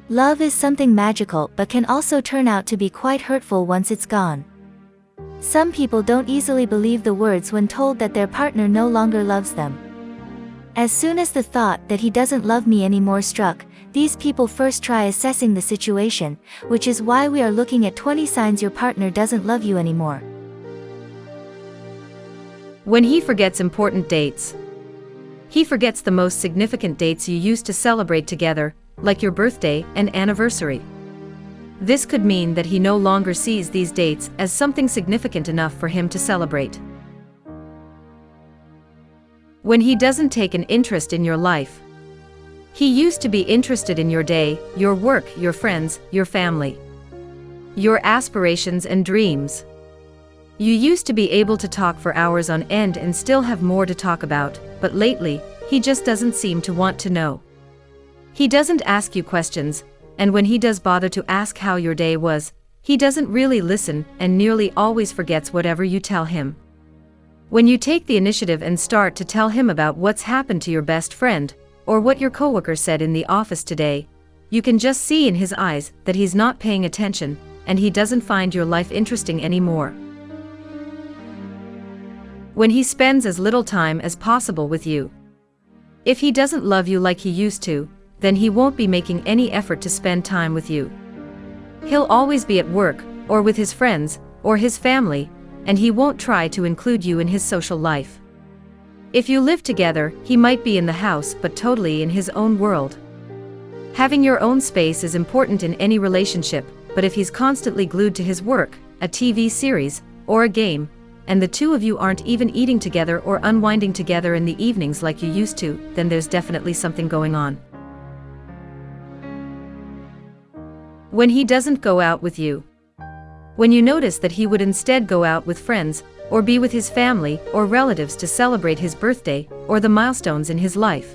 Love is something magical but can also turn out to be quite hurtful once it's gone. Some people don't easily believe the words when told that their partner no longer loves them. As soon as the thought that he doesn't love me anymore struck, these people first try assessing the situation, which is why we are looking at 20 signs your partner doesn't love you anymore. When he forgets important dates. He forgets the most significant dates you used to celebrate together, like your birthday and anniversary. This could mean that he no longer sees these dates as something significant enough for him to celebrate. When he doesn't take an interest in your life. He used to be interested in your day, your work, your friends, your family, your aspirations and dreams. You used to be able to talk for hours on end and still have more to talk about, but lately, he just doesn't seem to want to know. He doesn't ask you questions, and when he does bother to ask how your day was, he doesn't really listen and nearly always forgets whatever you tell him. When you take the initiative and start to tell him about what's happened to your best friend, or what your coworker said in the office today, you can just see in his eyes that he's not paying attention, and he doesn't find your life interesting anymore. When he spends as little time as possible with you. If he doesn't love you like he used to, then he won't be making any effort to spend time with you. He'll always be at work, or with his friends, or his family, and he won't try to include you in his social life. If you live together, he might be in the house but totally in his own world. Having your own space is important in any relationship, but if he's constantly glued to his work, a TV series, or a game, and the two of you aren't even eating together or unwinding together in the evenings like you used to, then there's definitely something going on. When he doesn't go out with you. When you notice that he would instead go out with friends, or be with his family or relatives to celebrate his birthday, or the milestones in his life.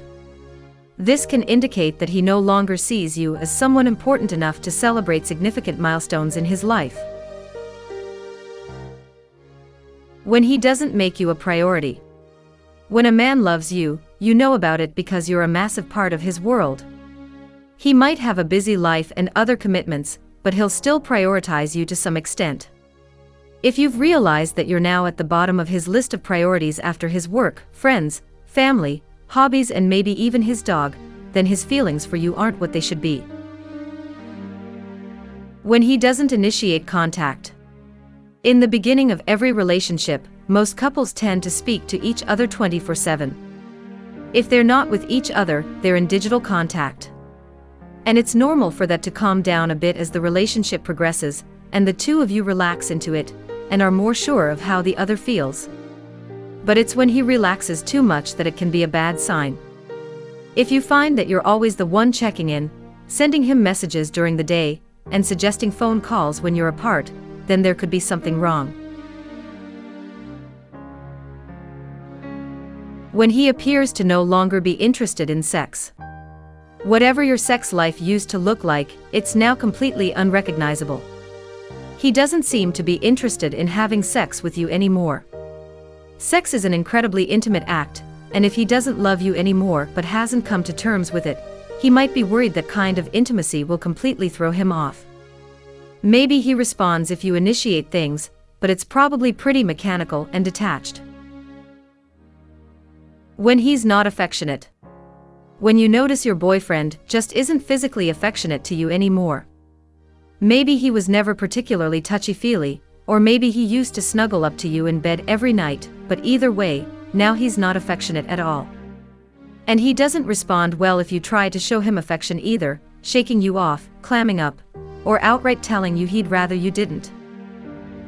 This can indicate that he no longer sees you as someone important enough to celebrate significant milestones in his life. When he doesn't make you a priority. When a man loves you, you know about it because you're a massive part of his world. He might have a busy life and other commitments, but he'll still prioritize you to some extent. If you've realized that you're now at the bottom of his list of priorities after his work, friends, family, hobbies and maybe even his dog, then his feelings for you aren't what they should be. When he doesn't initiate contact. In the beginning of every relationship, most couples tend to speak to each other 24/7. If they're not with each other, they're in digital contact. And it's normal for that to calm down a bit as the relationship progresses, and the two of you relax into it, and are more sure of how the other feels. But it's when he relaxes too much that it can be a bad sign. If you find that you're always the one checking in, sending him messages during the day, and suggesting phone calls when you're apart, then there could be something wrong. When he appears to no longer be interested in sex. Whatever your sex life used to look like, it's now completely unrecognizable. He doesn't seem to be interested in having sex with you anymore. Sex is an incredibly intimate act, and if he doesn't love you anymore but hasn't come to terms with it, he might be worried that kind of intimacy will completely throw him off. Maybe he responds if you initiate things, but it's probably pretty mechanical and detached. When he's not affectionate. When you notice your boyfriend just isn't physically affectionate to you anymore. Maybe he was never particularly touchy-feely, or maybe he used to snuggle up to you in bed every night, but either way, now he's not affectionate at all. And he doesn't respond well if you try to show him affection either, shaking you off, clamming up, or outright telling you he'd rather you didn't.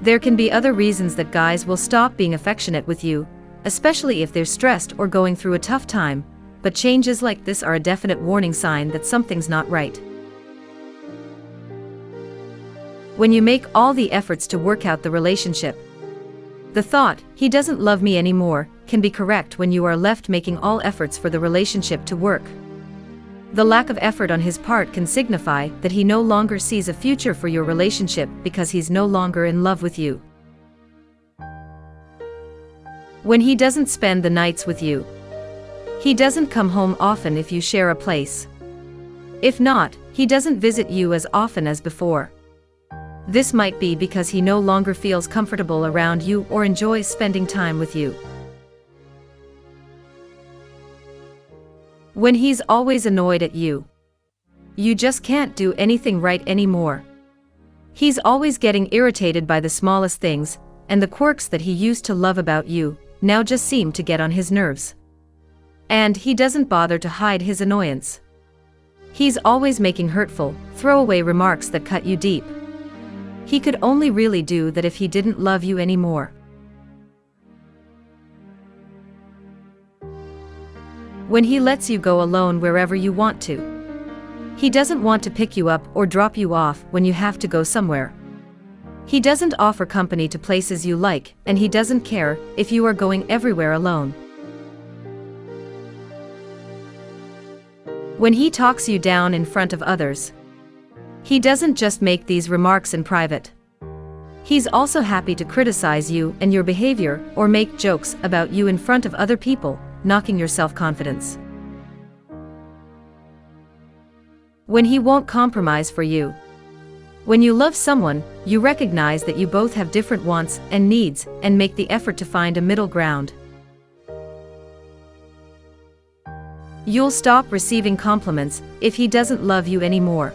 There can be other reasons that guys will stop being affectionate with you, especially if they're stressed or going through a tough time, but changes like this are a definite warning sign that something's not right. When you make all the efforts to work out the relationship. The thought, "he doesn't love me anymore," can be correct when you are left making all efforts for the relationship to work. The lack of effort on his part can signify that he no longer sees a future for your relationship because he's no longer in love with you. When he doesn't spend the nights with you. He doesn't come home often if you share a place. If not, he doesn't visit you as often as before. This might be because he no longer feels comfortable around you or enjoys spending time with you. When he's always annoyed at you. You just can't do anything right anymore. He's always getting irritated by the smallest things, and the quirks that he used to love about you now just seem to get on his nerves. And he doesn't bother to hide his annoyance. He's always making hurtful, throwaway remarks that cut you deep. He could only really do that if he didn't love you anymore. When he lets you go alone wherever you want to. He doesn't want to pick you up or drop you off when you have to go somewhere. He doesn't offer company to places you like, and he doesn't care if you are going everywhere alone. When he talks you down in front of others. He doesn't just make these remarks in private. He's also happy to criticize you and your behavior or make jokes about you in front of other people, knocking your self-confidence. When he won't compromise for you. When you love someone, you recognize that you both have different wants and needs and make the effort to find a middle ground. You'll stop receiving compliments if he doesn't love you anymore.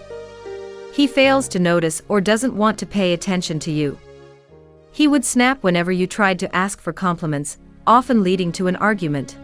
He fails to notice or doesn't want to pay attention to you. He would snap whenever you tried to ask for compliments, often leading to an argument.